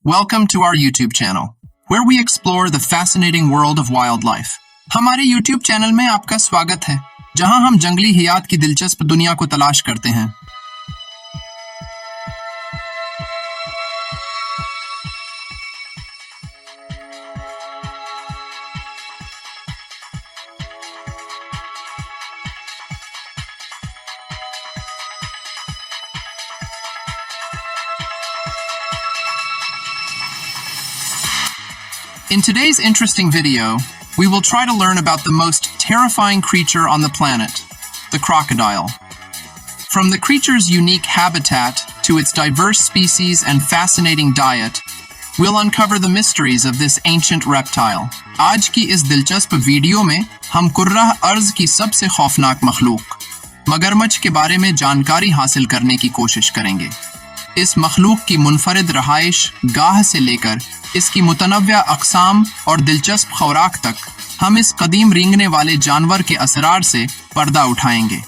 Welcome to our YouTube channel, where we explore the fascinating world of wildlife. हमारे YouTube channel में आपका स्वागत है, जहां हम जंगली हयात की दिलचस्प दुनिया को तलाश करते हैं। In today's interesting video, we will try to learn about the most terrifying creature on the planet, the crocodile. From the creature's unique habitat to its diverse species and fascinating diet, we'll uncover the mysteries of this ancient reptile. आज की इस दिलचस्प video में हम कुर्राह अर्ज की सबसे खौफनाक मखलूक, मगरमच्छ के बारे में जानकारी हासिल करने की कोशिश करेंगे। इस मखलूक की मुनफरिद रहाइश गाह से लेकर इसकी मुतनव्या अक़साम और दिलचस्प खुराक तक हम इस कदीम रेंगने वाले जानवर के असरार से पर्दा उठाएंगे।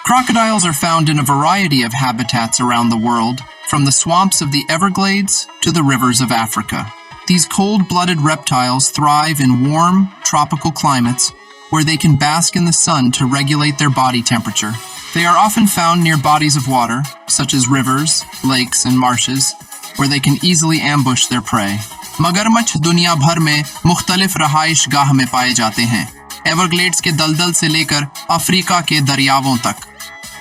Crocodiles are found in a variety of habitats around the world, from the swamps of the Everglades to the rivers of Africa. These cold-blooded reptiles thrive in warm, tropical climates where they can bask in the sun to regulate their body temperature. They are often found near bodies of water, such as rivers, lakes, and marshes, where they can easily ambush their prey. मगरमच्छ दुनिया भर में मुख्तलिफ रहाइश गाह में पाए जाते हैं, एवरग्लेड्स के दलदल से लेकर अफ्रीका के दरियावों तक।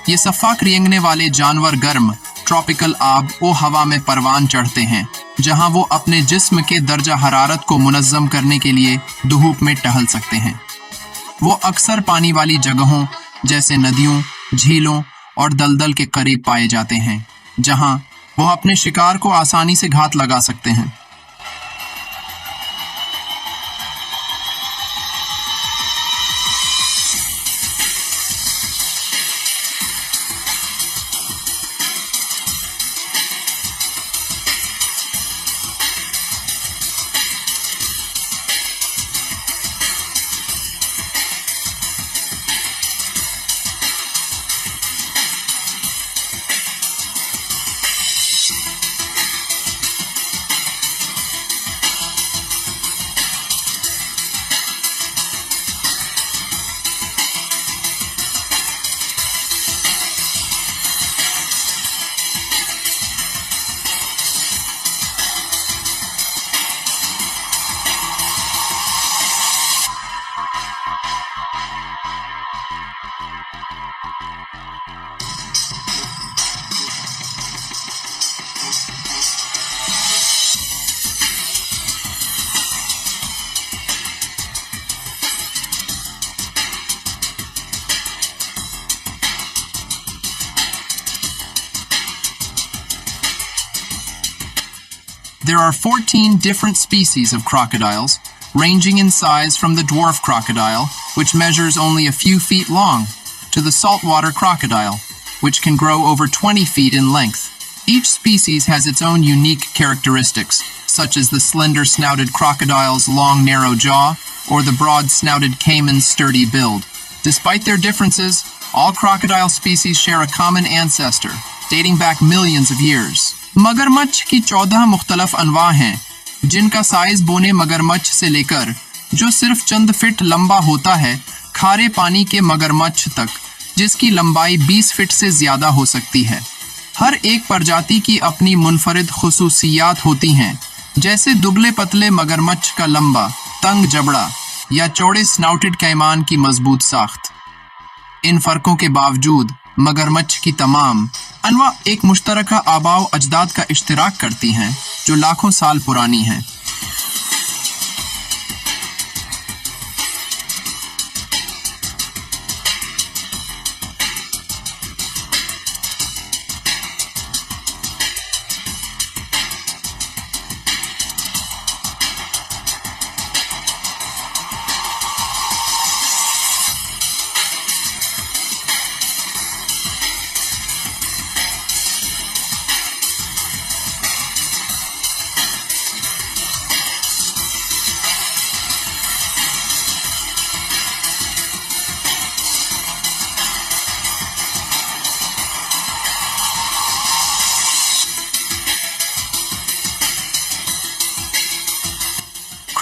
ये सफाक रेंगने वाले जानवर गर्म ट्रॉपिकल आब ओ हवा में परवान चढ़ते हैं, जहां वो अपने जिस्म के दर्जा हरारत को मुनज़्ज़म करने के लिए धूप में टहल सकते हैं। वो अक्सर पानी वाली जगहों जैसे नदियों, झीलों और दलदल के करीब पाए जाते हैं, जहां वो अपने शिकार को आसानी से घात लगा सकते हैं। There are 14 different species of crocodiles, ranging in size from the dwarf crocodile, which measures only a few feet long, to the saltwater crocodile, which can grow over 20 feet in length. Each species has its own unique characteristics, such as the slender-snouted crocodile's long, narrow jaw, or the broad-snouted caiman's sturdy build. Despite their differences, all crocodile species share a common ancestor, dating back millions of years. मगरमच्छ की 14 मुख्तलिफ अनवा हैं, जिनका size बोने मगरमच्छ से लेकर जो सिर्फ चंद फीट लंबा होता है, खारे पानी के मगरमच्छ तक, जिसकी लंबाई 20 फीट से ज्यादा हो सकती है। हर एक प्रजाति की अपनी मुनफरिद खुसूसियात होती हैं, जैसे दुबले पतले मगरमच्छ का लंबा, तंग जबड़ा या चौड़े स्नाउटेड कैमान की मजबूत साख्त। इन फर्कों के बावजूद मगरमच्छ की तमाम अनवा एक मुश्तरका आबाओ अजदाद का इश्तिराक करती हैं, जो लाखों साल पुरानी हैं।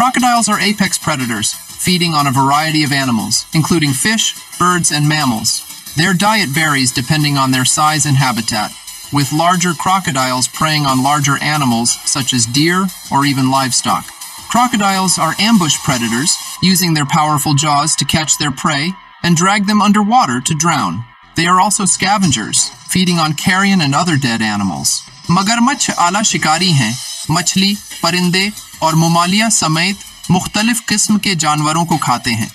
Crocodiles are apex predators, feeding on a variety of animals, including fish, birds, and mammals. Their diet varies depending on their size and habitat, with larger crocodiles preying on larger animals such as deer or even livestock. Crocodiles are ambush predators, using their powerful jaws to catch their prey and drag them underwater to drown. They are also scavengers, feeding on carrion and other dead animals. मगरमच्छ आला शिकारी हैं, मछली, परिंदे और ममालिया समेत मुख्तलिफ किस्म के जानवरों को खाते हैं।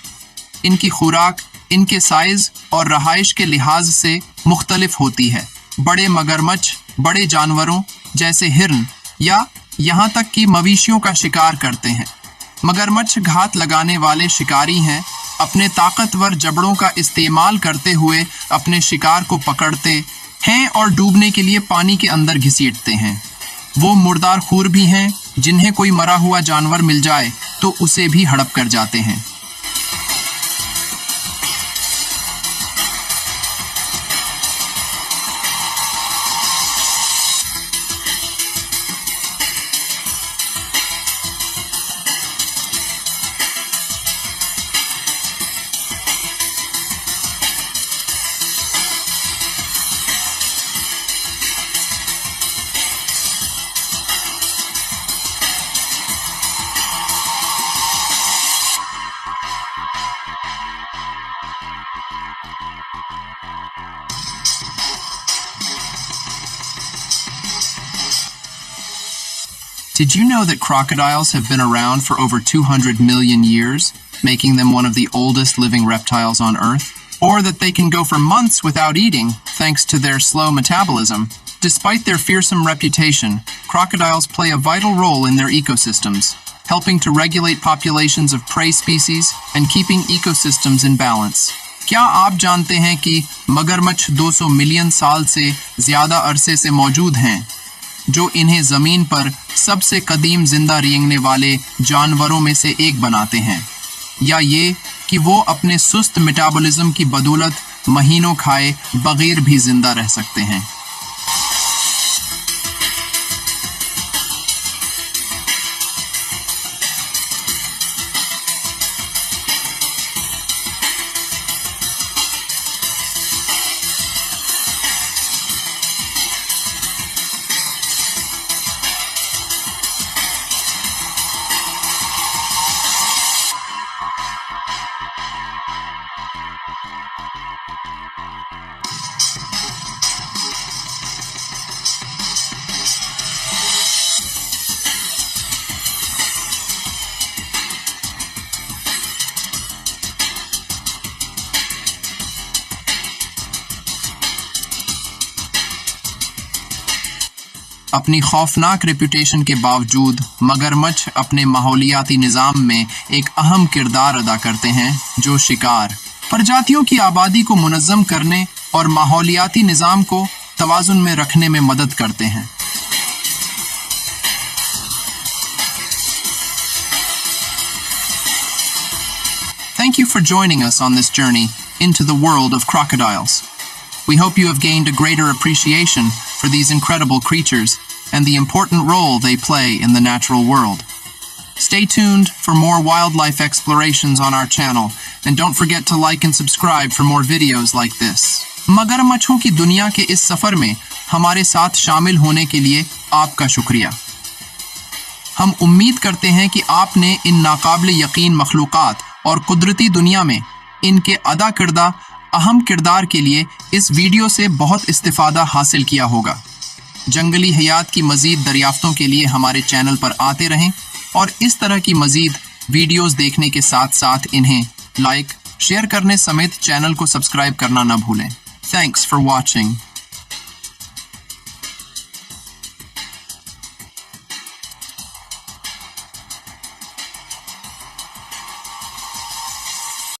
इनकी खुराक इनके साइज और रहाइश के लिहाज से मुख्तलिफ होती है। बड़े मगरमच्छ बड़े जानवरों जैसे हिरन या यहाँ तक कि मवेशियों का शिकार करते हैं। मगरमच्छ घात लगाने वाले शिकारी हैं, अपने ताकतवर जबड़ों का इस्तेमाल करते हुए अपने शिकार को पकड़ते हैं और डूबने के लिए पानी के अंदर घसीटते हैं। वो मुर्दार खूर भी हैं, जिन्हें कोई मरा हुआ जानवर मिल जाए तो उसे भी हड़प कर जाते हैं। Did you know that crocodiles have been around for over 200 million years, making them one of the oldest living reptiles on Earth? Or that they can go for months without eating, thanks to their slow metabolism? Despite their fearsome reputation, crocodiles play a vital role in their ecosystems, helping to regulate populations of prey species and keeping ecosystems in balance. क्या आप जानते हैं कि मगरमच्छ 200 million साल से ज़्यादा अरसे से मौजूद हैं, जो इन्हें ज़मीन पर सबसे कदीम जिंदा रेंगने वाले जानवरों में से एक बनाते हैं? या ये कि वो अपने सुस्त मेटाबॉलिज्म की बदौलत महीनों खाए बगैर भी जिंदा रह सकते हैं। अपनी खौफनाक रेपुटेशन के बावजूद मगरमच्छ अपने माहौलियाती निज़ाम में एक अहम किरदार अदा करते हैं, जो शिकार, प्रजातियों की आबादी को मुनज़्ज़म करने और माहौलियाती निज़ाम को तवाज़ुन में रखने में मदद करते हैं। Thank you for joining us on this journey into the world of crocodiles. We hope you have gained a greater appreciation for these incredible creatures and the important role they play in the natural world. Stay tuned for more wildlife explorations on our channel, and don't forget to like and subscribe for more videos like this. मगरमच्छों की दुनिया के इस सफ़र में हमारे साथ शामिल होने के लिए आपका शुक्रिया। हम उम्मीद करते हैं कि आपने इन नाकाबिल यकीन मखलूक़ात और कुदरती दुनिया में इनके अदा करदा अहम किरदार के लिए इस वीडियो से बहुत इस्तिफ़ादा हासिल किया होगा। जंगली हयात की मज़ीद दरियाफ़्तों के लिए हमारे चैनल पर आते रहें और इस तरह की मज़ीद वीडियोज़ देखने के साथ साथ इन्हें लाइक, शेयर करने समेत चैनल को सब्सक्राइब करना न भूलें। Thanks for watching.